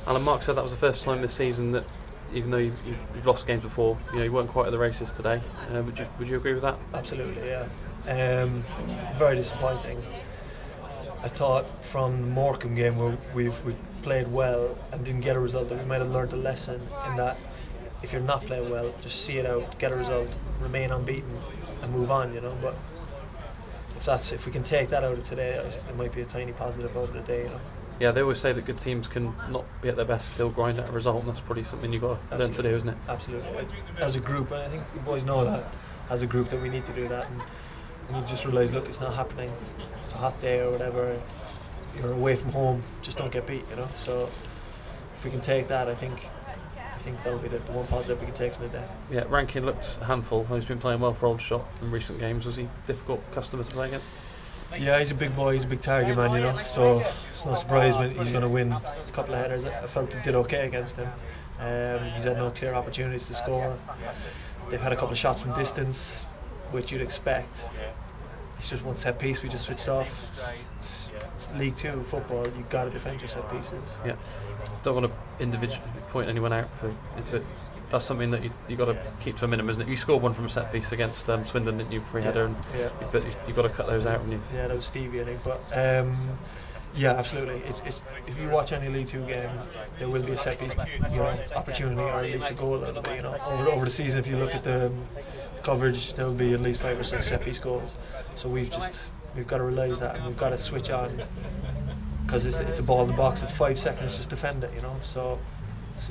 Alan, Mark said that was the first time this season that, even though you've lost games before, you weren't quite at the races today. Would you agree with that? Absolutely, yeah. Very disappointing. I thought from the Morecambe game where we've played well and didn't get a result, that we might have learned a lesson in that if you're not playing well, just see it out, get a result, remain unbeaten and move on, But if we can take that out of today, it might be a tiny positive out of the day, Yeah, they always say that good teams can not be at their best, still grind out a result, and that's probably something you've got to learn to do, isn't it? Absolutely. As a group, and I think the boys know that, as a group, that we need to do that, and you just realise, look, it's not happening. It's a hot day or whatever, you're away from home, just don't get beat, So if we can take that, I think that'll be the one positive we can take from the day. Yeah, Rankin looked a handful. He's been playing well for Aldershot in recent games. Was he a difficult customer to play against? Yeah, he's a big boy, he's a big target man, so it's no surprise when he's going to win a couple of headers. I felt he did okay against him. He's had no clear opportunities to score. They've had a couple of shots from distance, which you'd expect. It's just one set piece we just switched off. It's League 2 football, you've got to defend your set pieces. Yeah, don't want to individually point anyone out for it. That's something that you got to keep to a minimum, isn't it? You scored one from a set piece against Swindon, didn't you? Free header, and you've got to cut those out, haven't you? Yeah, that was Stevie, I think. But yeah, absolutely. It's if you watch any League 2 game, there will be a set piece, opportunity, or at least a goal a little bit. Over the season, if you look at the coverage, there will be at least 5 or 6 set piece goals. So we've got to realise that, and we've got to switch on, because it's a ball in the box. It's 5 seconds, just defend it. So.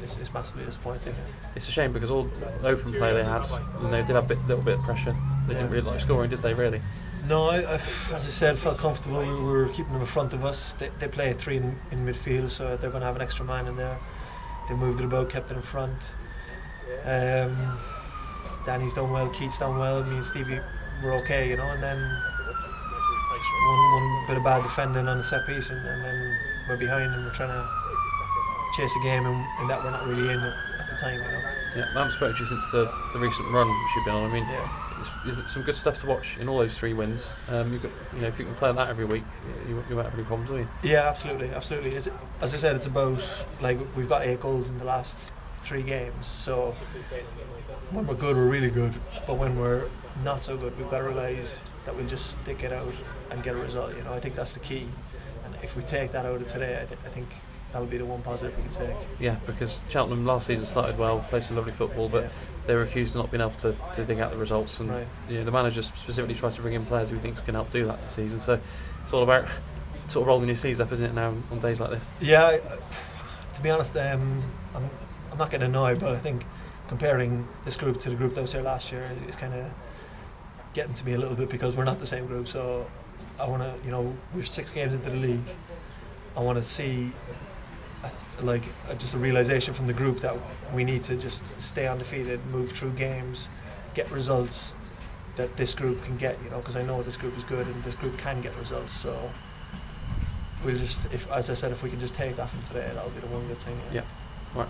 It's massively disappointing. It's a shame because all the open play they had, they did have a little bit of pressure. They didn't really like scoring, did they? Really? No, as I said, felt comfortable. We were keeping them in front of us. They play a 3 in midfield, so they're going to have an extra man in there. They moved it about, kept it in front. Danny's done well, Keith's done well. Me and Stevie were okay, and then just one bit of bad defending on the set piece, and then we're behind and we're trying to chase a game and that we're not really in at the time, Yeah, I haven't spoken to you since the recent run which you've been on. I mean, is it some good stuff to watch in all those 3 wins? You've got, if you can play that every week, you won't have any problems, will you? Yeah, absolutely. As I said, it's about, we've got 8 goals in the last 3 games, so when we're good, we're really good, but when we're not so good, we've got to realise that we'll just stick it out and get a result. I think that's the key, and if we take that out of today, I think that'll be the one positive we can take. Yeah, because Cheltenham last season started well, played some lovely football, but they were accused of not being able to dig out the results, and the manager specifically tries to bring in players who he thinks can help do that this season. So it's all about sort of rolling your sleeves up, isn't it, now on days like this? Yeah, to be honest, I'm not getting annoyed, but I think comparing this group to the group that was here last year is kind of getting to me a little bit, because we're not the same group. So I want to, we're 6 games into the league. I want to see just a realisation from the group that we need to just stay undefeated, move through games, get results that this group can get, because I know this group is good and this group can get results. So we'll just, as I said, if we can just take that from today, that'll be the one good thing. Yeah. Right.